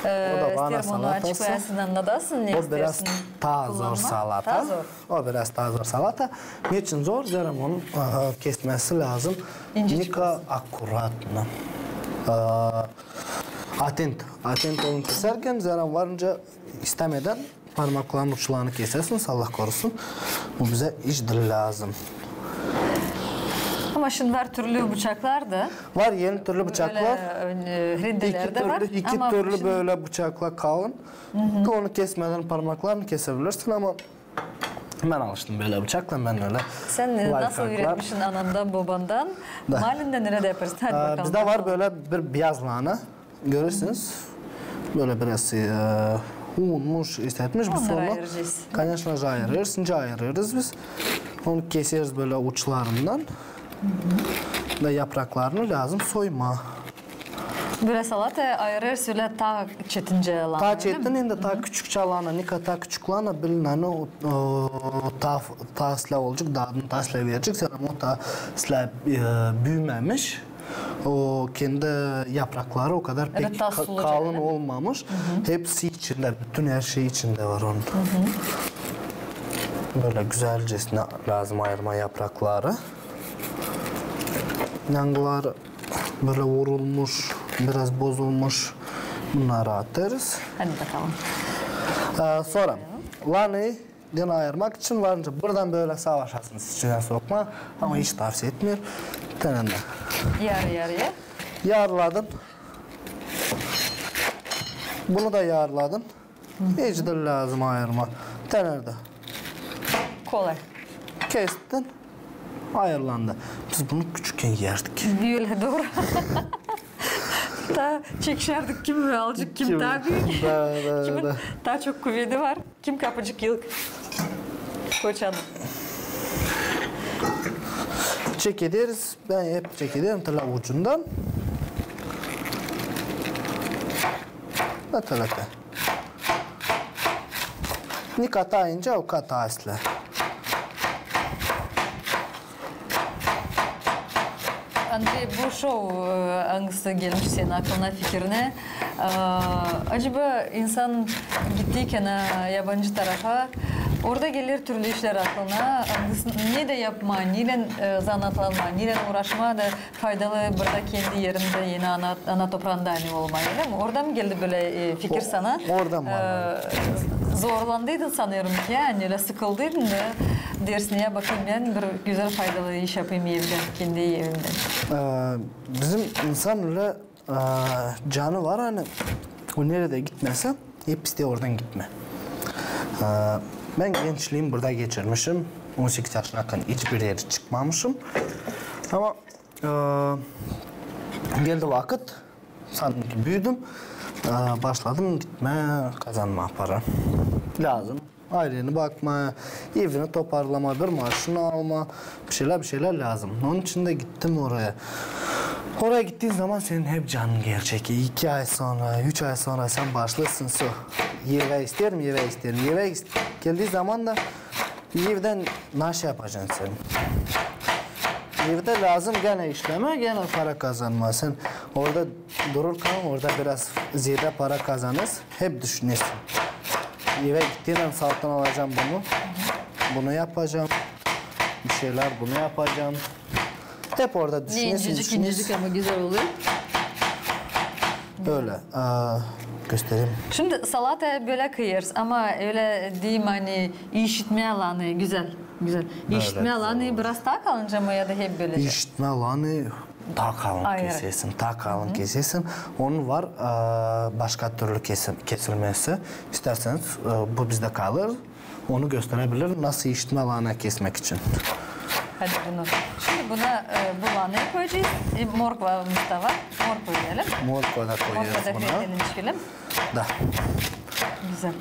O da Lana İsterim onu açık salatası. versin, anladasın. Ne O biraz istersin daha zor kullanma. salata. Daha zor. O biraz daha zor salata. Niçin zor? Zarım onun kesmesi lazım. İnce Nika akkuratno. Atent onu keserken zarım varınca istemeden parmakların uçlarını kesersin. Allah korusun. Bu bize işdir lazım. Ama şimdi var türlü bıçaklar da. Var yeni türlü bıçaklar. Rindeler de var. İki Ama türlü şimdi böyle bıçakla kalın. Onu kesmeden parmaklarını kesebilirsin ama ben alıştım böyle bıçakla ben öyle. sen nasıl lifehacklar. öğretmişsin anandan babandan? Mahallinde nerede yaparsın? Hadi bakalım. Bizde var böyle bir beyaz lahana. Görürsünüz. Böyle biraz unmuş, hissetmiş. Biz Onları sonra ayıracağız. Конечно ayırırız. İnce ayırırız biz. Onu keseriz böyle uçlarından. Ve yapraklarını lazım soyma. Böyle salata ayırırız öyle ta çetince lahana. Ta çetin indi ta küçük çalana, nika ta küçük lana bilinen o ta silah olacak, dağın ta silah verecek. Sen ama ta silah büyümemiş. O kendi yaprakları o kadar pek kalın olmamış. Hepsi içinde, bütün her şey içinde var onun. Böyle güzelcesine lazım ayırma yaprakları. Yanları böyle vurulmuş, biraz bozulmuş. Bunları atarız. Hadi bakalım. Sonra lanayı dine ayırmak için varınca buradan böyle savaşasınız içine sokma. Ama hiç tavsiye etmiyorum. Tenende. Yarı yarıya. Yarladın. Bunu da yarladın. Hiç de lazım ayırma. Tenerde. Kolay. Kestin. Ayırlandı. Biz bunu küçükken yerdik. Böyle doğru. Daha çekişerdik kim alacak kim daha büyük. Kimin daha çok kuvveti var. Kim kapıcık yılk. Koçanım. Çek ederiz. Ben hep çek ederim tala ucundan. Ve talaka. Ne katayınca o kata asla. Andrei, bu şov hangisi gelmiş senin aklına, fikrine? Acaba insan gittiyken yabancı tarafa, orada gelir türlü işler aklına. Ne de yapma, neyle zanatlanma, neyle uğraşma da faydalı burada kendi yerinde yine ana toprağında hani olmayı, değil mi? Oradan mı geldi böyle fikir sana? Oradan mı? Zorlandıydın sanıyorum ki, yani öyle sıkıldıydın da dersine bakayım ben bir güzel faydalı iş yapayım evde, kendi evimde. Bizim insan öyle canı var hani o nerede gitmese hep isteği oradan gitme. Ben gençliğimi burada geçirmişim. 18 yaşına kadar hiçbir yere çıkmamışım. Ama geldi vakit sandım ki büyüdüm. Başladım gitme kazanma para. Lazım. Ailene bakma, evini toparlama, bir maaşını alma, bir şeyler lazım. Onun için de gittim oraya. Oraya gittiğin zaman senin hep canın gelecek. 2 ay sonra, 3 ay sonra sen başlasın su. Yeve isterim. Yeve geldiği zaman da evden naş yapacaksın sen. Evde lazım gene işleme, gene para kazanma. Sen orada dururken orada biraz ziyade para kazanırsın. Hep düşünürsün. Eve gittiğimden saatten alacağım bunu. Bunu yapacağım. Bir şeyler bunu yapacağım. Hep orada düşünüyorsun. İncecik ama güzel oluyor. Öyle. Göstereyim. Şimdi salataya böyle kıyarız ama öyle diyeyim hani işitme alanı güzel. İşitme alanı biraz daha kalınca mı ya da hep böyle? İşitme alanı daha kalın kesesin. Daha kalın kesesin. Onun var başka türlü kesilmesi. İsterseniz bu bizde kalır. onu gösterebilir nasıl işitme lahana kesmek için. Hadi bunu. Şimdi buna bu lahanayı koyacağız. Morkvamız da var. Morkva diyelim. Morkva da koyuyoruz Morkva da buna. kıyafetini Da. Güzel.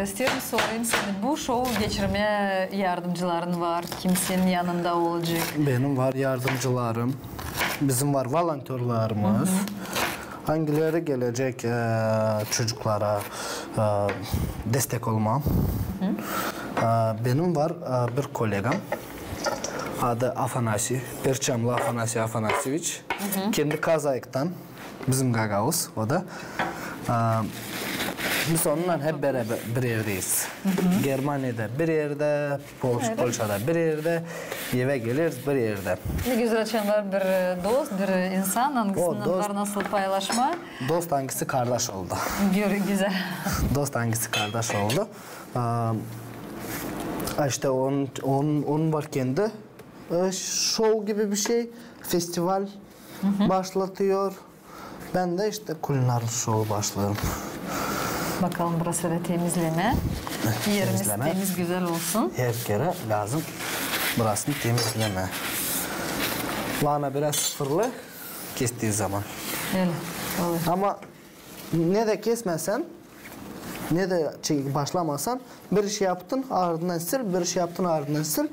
İsterim sorayım seni. Bu şovu geçirmeye yardımcıların var. Kimsenin yanında olacak. Benim var yardımcılarım. Bizim var volontörlerimiz. Hangileri gelecek çocuklara destek olmam. Benim var bir kolegam. Adı Afanasi. Perçamlı Afanasi Afanasyeviç. Kendi Kazak'tan. Bizim Gagavuz o da. Biz onunla hep beraber bir yerdeyiz. Germanya'da bir yerde, Polşa'da bir yerde, eve geliriz bir yerde. Ne güzel açanlar bir dost, bir insan hangisinden var nasıl paylaşma? Dost hangisi kardeş oldu. Güzel. Dost hangisi kardeş oldu. İşte onun var kendi show gibi bir şey, festival başlatıyor. Ben de işte kuliner show başlarım. Bakalım burası da temizleme. Yerimiz temiz güzel olsun. Her kere lazım burasını temizleme. Lahana biraz sıfırlı kestiği zaman. Öyle olur. Ama ne de kesmesen, ne de başlamasan bir şey yaptın ardından sil, bir şey yaptın ardından sil.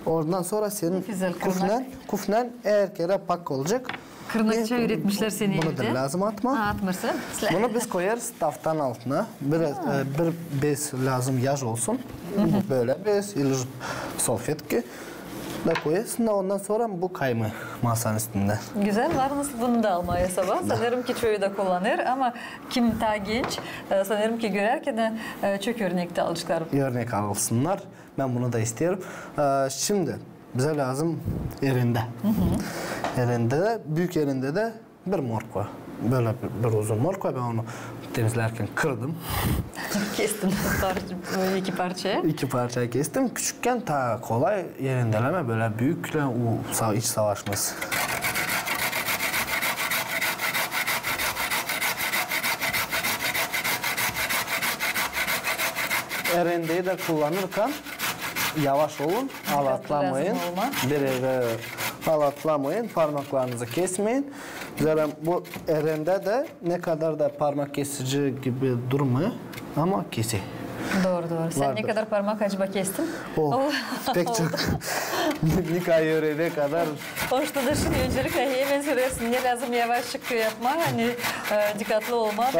Oradan sonra senin kufnen her kere pak olacak. Kırnakça üretmişler seni bunu da lazım atma. Atmırsın. Bunu biz koyarız taftanın altına. Bir bez lazım yağ olsun. Böyle bez, salfetki da koyarsın da ondan sonra bu kayma masanın üstünde. Güzel var nasıl bunu da almaya sabah. Sanırım ki çoğu da kullanır ama kim daha genç sanırım ki görerken de çok örnekte alacaklar. Örnek alsınlar. Ben bunu da istiyorum. Şimdi bize lazım erinde. Erinde de, büyük erinde de bir morkva. Böyle bir uzun morkva. Ben onu temizlerken kırdım. Kestin iki parçaya. İki parçaya kestim. Küçükken ta kolay yerindeleme böyle büyükle iç savaşması. Erendeyi de kullanırken yavaş olun, alatlamayın. Bir yere alatlamayın, parmaklarınızı kesmeyin. Zaten bu erende de ne kadar da parmak kesici gibi durmuyor ama kesi. Doğru. Sen vardır. ne kadar parmak acaba kestin? Pek çok. Nikah yörene kadar. Hoşta da şimdi öncelikle hemen söylesin. Ne lazım yavaşlık yapma. Hani dikkatli olma.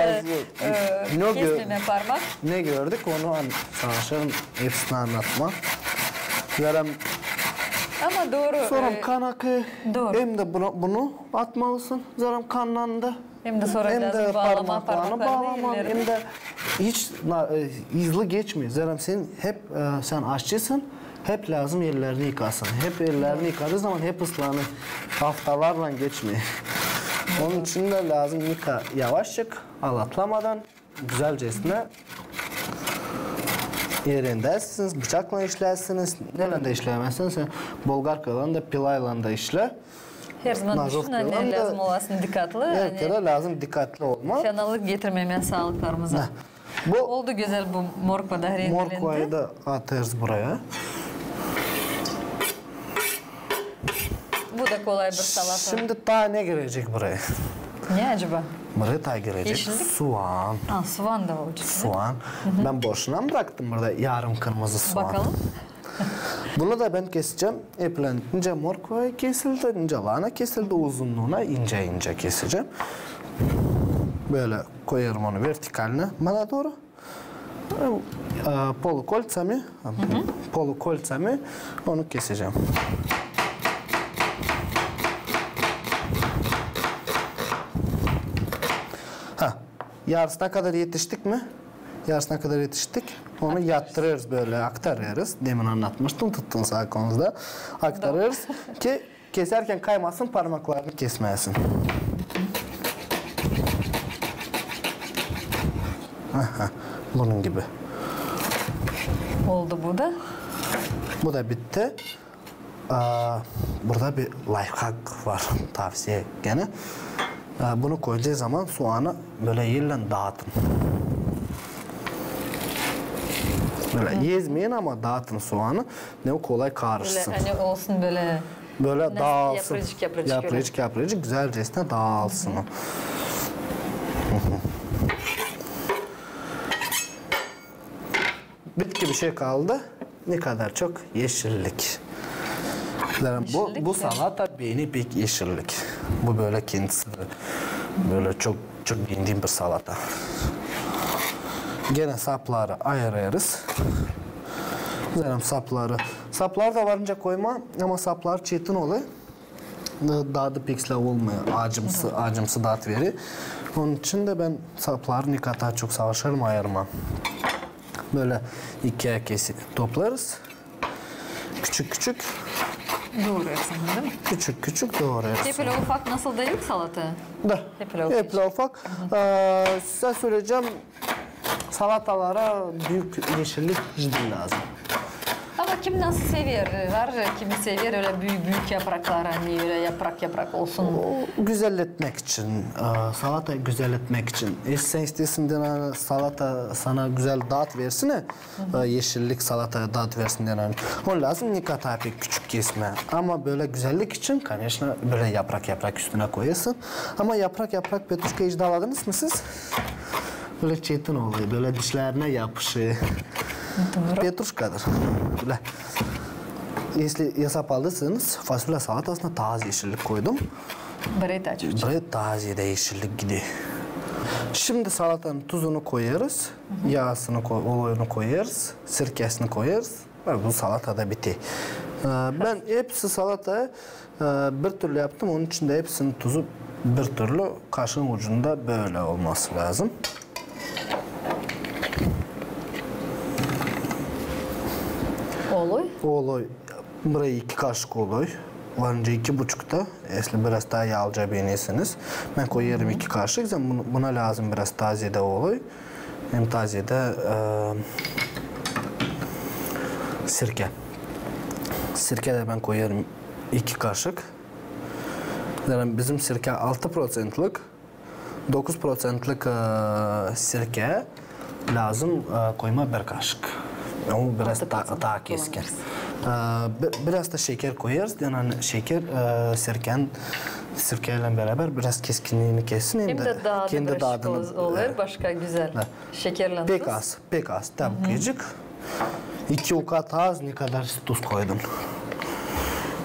Kesmeme parmak. Ne gördük onu savaşın hepsini anlatma. Zaten ama doğru. sonra kan akı. Doğru. Hem de bunu atmalısın. Zaten kanlandı. Hem de sonra lazım bağlama parmaklarını. Hem de hiç hızlı geçmiyor. Zaten sen aşçısın. Hep lazım ellerini yıkasın. Hep ellerini yıkadığı zaman hep ıslanır. Haftalarla geçmiyor. Onun için de lazım yavaşçık alatlamadan güzelcesine yerindesiniz, bıçakla işlersiniz. Neyle de işleyemezsiniz. Bolgar kalan da pilayla da işle. Her zaman düşün anne lazım olasın dikkatli. Her kere lazım dikkatli olma. Fenalık getirmemen sağlıklarımıza. Oldu güzel bu morkva da rendelendi. Morkvayı da atarız buraya. Bu da kolay bir salata. Şimdi daha ne girecek buraya? Ne acaba? Buraya daha girecek. Yeşillik? Soğan. Soğan da olacak. Soğan. Ben boşuna mı bıraktım burada yarım kırmızı soğan? Bakalım. Bunu da ben keseceğim. İnce morkva kesildi, ince lahana kesildi. Uzunluğuna ince keseceğim. Böyle koyarım onu vertikaline bana doğru. Polukolcami onu keseceğim. Yarısına kadar yetiştik mi? Yarısına kadar yetiştik. Onu yattırırız böyle, aktarırız. Demin anlatmıştım, tuttun sağ konumuzda. Aktarırız ki keserken kaymasın, parmaklarını kesmeyesin. Bunun gibi. Oldu bu da. Bu da bitti. Burada bir lifehack var, tavsiye gene. Bunu koyacağı zaman soğanı böyle yerle dağıtın. Böyle ezmeyin ama dağıtın soğanı. Ne o kolay karışsın. Böyle hani olsun böyle. Böyle dağılsın. Yaprıcık güzelcesine dağılsın. Bitki bir şey kaldı. Ne kadar çok yeşillik. Bu salata beni pek yeşillik. Bu böyle kendisi böyle çok beğendiğim bir salata. Gene sapları ayırırız. Zaten saplar da varınca koyma ama saplar çetin oluyor. Daha da pek olmuyor. Acımsı tat verir. Onun için de ben sapları ne kadar çok savaşırım ayırmam. Böyle ikiye toplarız. Küçük. Doğruyorsun değil mi? Küçük doğruyoruz. Hep öyle ufak nasıl değil salata? Da. Hep ufak. Size söyleyeceğim, salatalara büyük yeşillik ciddi lazım. Ama kim nasıl seviyor? Var kimi seviyor öyle büyük yapraklar, hani öyle yaprak olsun. O güzelletmek için, salata güzelletmek için. Sen istesin de salata sana güzel tat versin, yeşillik salataya tat versin de. O lazım ne kadar pek küçük kesme. Ama böyle güzellik için, конечно, böyle yaprak üstüne koyasın. Ama yaprak petruşka hiç daladınız mı siz? Böyle çetin oluyor, böyle dişlerine yapışıyor. Petruşkadır. Böyle. Hesap aldıysanız fasulye salatasına taze yeşillik koydum. Buraya taze de yeşillik gidiyor. Şimdi salatanın tuzunu koyarız, yağsını, olayını koyarız, sirkesini koyarız ve bu salata da bitti. Ben hepsi salatayı bir türlü yaptım, onun için de hepsinin tuzu bir türlü kaşığın ucunda böyle olması lazım. Oloy. Buraya 2 kaşık oloy. Varınca 2,5'da. Esli biraz daha yağlıca beğenirsiniz. Ben koyarım 2 kaşık. Buna lazım biraz taze de oloy. Hem taze de sirke. Sirke de ben koyarım 2 kaşık. Yani bizim sirke 6%'lık. 9%'lık sirke lazım koyma 1 kaşık. Ama biraz daha keskin. Biraz da şeker koyarız. Yani şeker sirkeyle beraber biraz keskinliğini kessin. Hem de daha kendi tadını olur. Başka güzel. Şekerle tuz. Pek az. Tabii 2 ukat az ne kadar tuz koydun.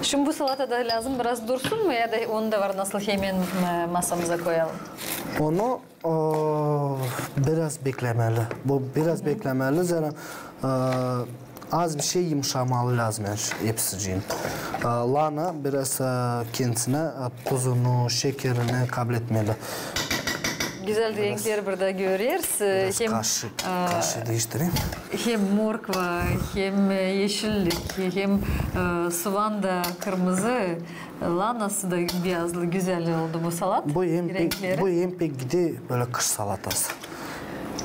Şimdi bu salatada lazım biraz dursun mu ya da onu da var nasıl hemen masamıza koyalım? Onu biraz beklemeli. Bu biraz beklemeli. Zaten az bir şey yumuşamalı lazım hepsiciğin. Lahana biraz kendisine tuzunu, şekerini kabul etmeli. Güzel renkler burada görüyoruz. Kaşığı değiştireyim. Hem morkva, hem yeşillik, hem soğan da kırmızı, lahanası da beyazlı, güzel oldu bu salat. Bu yem pek gidiyor böyle kış salatası.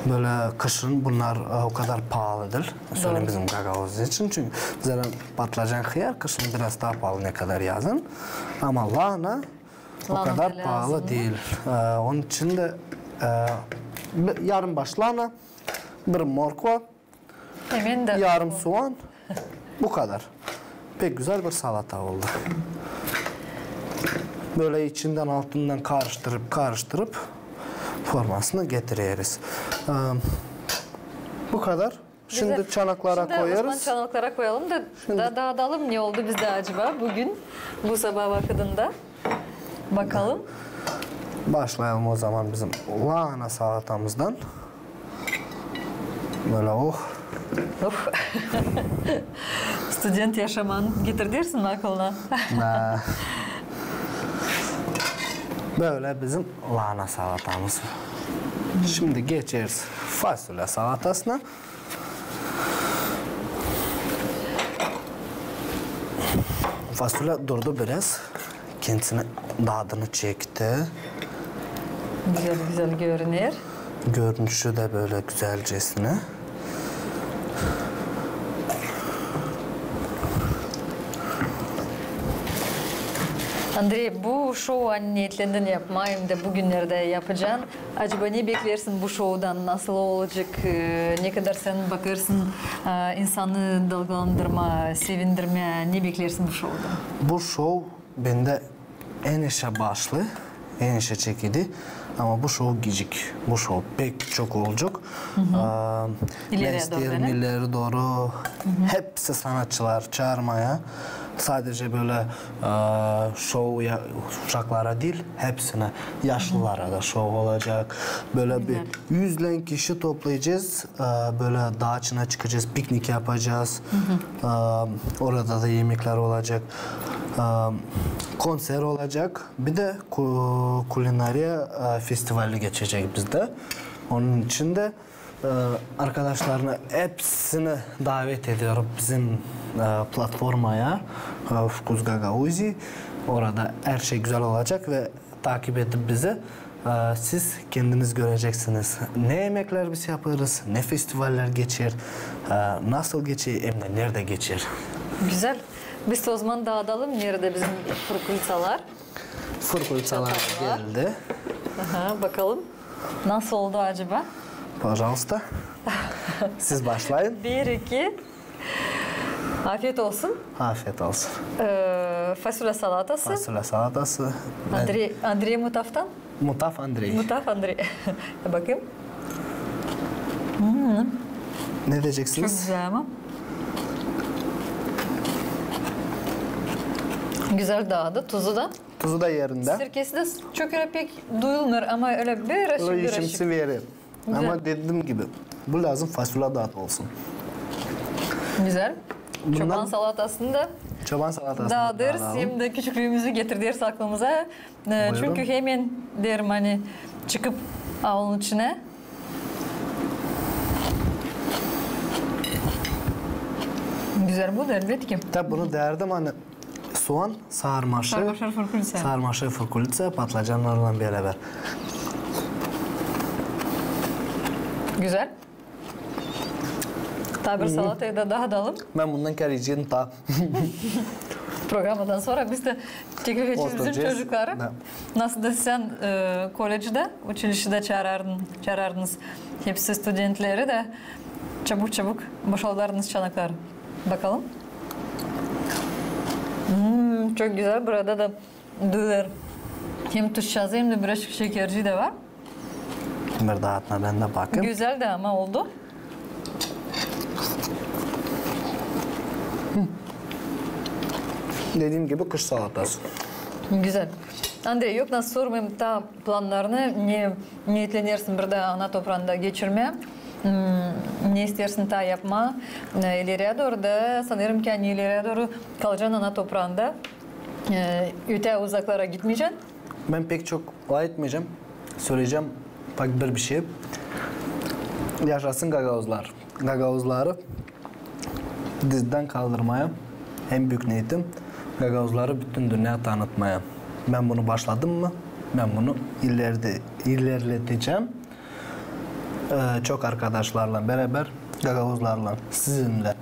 Böyle kışın bunlar o kadar pahalıdır. Söyleyeyim bizim Gagavuz için. Çünkü zaten patlıcan hıyar kışın biraz daha pahalı ne kadar yazın. Ama lahana o kadar pahalı değil. Onun için de yarım baş lahana, bir morkva, yarım soğan, bu kadar. Pek güzel bir salata oldu. Böyle içinden altından karıştırıp formasını getiriyoruz. Bu kadar. Şimdi çanaklara koyarız. Şimdi çanaklara koyalım da dağıtalım ne oldu bizde acaba bugün bu sabah vakitinde. Bakalım. Başlayalım o zaman bizim lahana salatamızdan. Böyle Student yaşaman getirdirsin mi aklına? Böyle bizim lahana salatamız. Şimdi geçeriz fasulye salatasına. Fasulye durdu biraz. Kendisine tadını çekti. Güzel görünüyor. Görünüşü de böyle güzelcesine. Andrei, bu şovu niyetlendin yapmayayım da bugünlerde yapacaksın. Acaba ne beklersin bu şovdan? Nasıl olacak? Ne kadar sen bakarsın insanı dalgalandırma, sevindirme? Ne beklersin bu şovdan? Bu şov bende en işe başlı, en işe çekildi. Ama bu şov gecik. Bu şov pek çok olacak. İleri doğru. Hepsi sanatçılar çağırmaya. Sadece böyle şov uşaklara değil, hepsine, yaşlılara da şov olacak. Böyle bir 100 kişi toplayacağız. Böyle dağ içine çıkacağız, piknik yapacağız. Orada da yemekler olacak. Konser olacak. Bir de kulinariya festivali geçecek bizde. Onun için de arkadaşlarını hepsini davet ediyorum bizim platformaya Vkus Gagauzi. Orada her şey güzel olacak ve takip edip bizi siz kendiniz göreceksiniz. Ne yemekler biz yaparız, ne festivaller geçer, nasıl geçer, hem de nerede geçer. Güzel. Biz de o zaman dağıtalım. Nerede bizim fırkulitsalar? Fırkulitsalar geldi. Aha, bakalım. Nasıl oldu acaba? Pожалуйста. Siz başlayın. 1, 2. Afiyet olsun. Afiyet olsun. Fasulye salatası. Fasulye salatası. Andrei Mutaf'tan. Mutaf Andrei. Mutaf Andrei. Bakayım. Ne diyeceksiniz? Çok güzel ama. Güzel dağdı, tuzu da. Tuzu da yerinde. Sirkesi de çok öyle pek duyulmuyor ama öyle bir aşık bir aşık. İçimsi verir. Ama dediğim gibi bu lazım fasulye dağıt olsun. Güzel. Çoban salatasında çoban salatasını dağıdırız. Hem de küçüklüğümüzü getirdiğimiz aklımıza. Çünkü hemen derim hani çıkıp avlunun içine. Güzel bu da elbette ki. Tabi bunu derdim hani soğan, sarmaşık, fırkulitsa, patlıcanlarla beraber. Güzel. Tabir salatayı da dağıtalım. Ben bundan kereceğim ta. Programdan sonra biz de teklif edeceğiz bizim çocukları. Nasıl da sen kolejde, училище'de çağırardınız hepsi studentleri de çabuk boşaldardınız çanakları. Bakalım. Çok güzel. Burada da duyular. Hem tuşçazı hem de birazcık şekerci de var. Bir dağıtma ben de bakayım. Güzel de ama oldu. Dediğim gibi kış salatası. Güzel. Andrei, yok nasıl sormayayım ta planlarını, ne niyetlenirsin bir de ana toprağında geçirmeye. Ne istersin ta yapma. İleriye doğru da sanırım ki ileriye doğru kalacaksın ana toprağında. Öte uzaklara gitmeyeceksin. Ben pek çok etmeyeceğim. Söyleyeceğim pek bir şey. Yaşasın Gagauzlar. Gagauzları dizden kaldırmaya en büyük niyetim Gagauzları bütün dünyaya tanıtmaya. Ben bunu başladım mı? Ben bunu ilerleteceğim. Çok arkadaşlarla beraber Gagauzlarla, sizinle,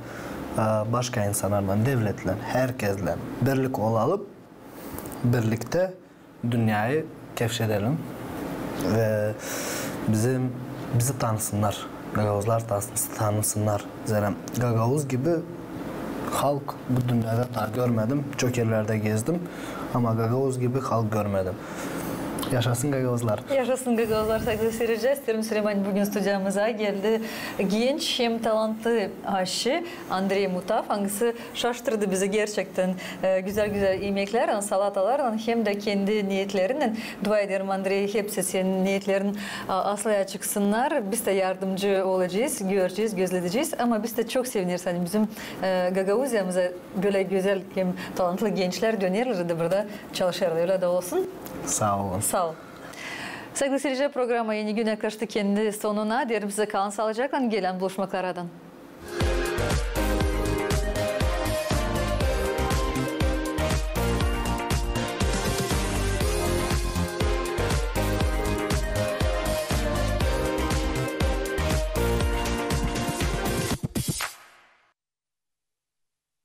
başka insanlarla, devletle, herkesle birlik olalım. Birlikte dünyayı keşfedelim ve bizi tanısınlar. Gagauzlar tanısınlar. Zaten Gagauz gibi halk bu dünyada daha görmedim. Çok yerlerde gezdim ama Gagauz gibi halk görmedim. Yaşasın Gagauzlar. Yaşasın Gagauzlar saygılı seyirciler. Selim Süleyman bugün stüdyomuza geldi. Genç hem talantlı aşçı Andrei Mutaf. Hangisi şaştırdı bizi gerçekten. Güzel yemekler, salatalar hem de kendi niyetlerinden. Dua ederim Andrei, hepsi senin niyetlerin aslıya çıksınlar. Biz de yardımcı olacağız, göreceğiz, gözleyeceğiz. Ama biz de çok seviniriz. Hani bizim Gagauziyamıza böyle güzel hem talantlı gençler dönerler de burada çalışırlar. Öyle de olsun. Sağ olun. Sağ ol. Sevgili seyirciler, programa yeni güne yaklaştı kendi sonuna. Derim size kalın sağlıcakla, gelen buluşmaklardan.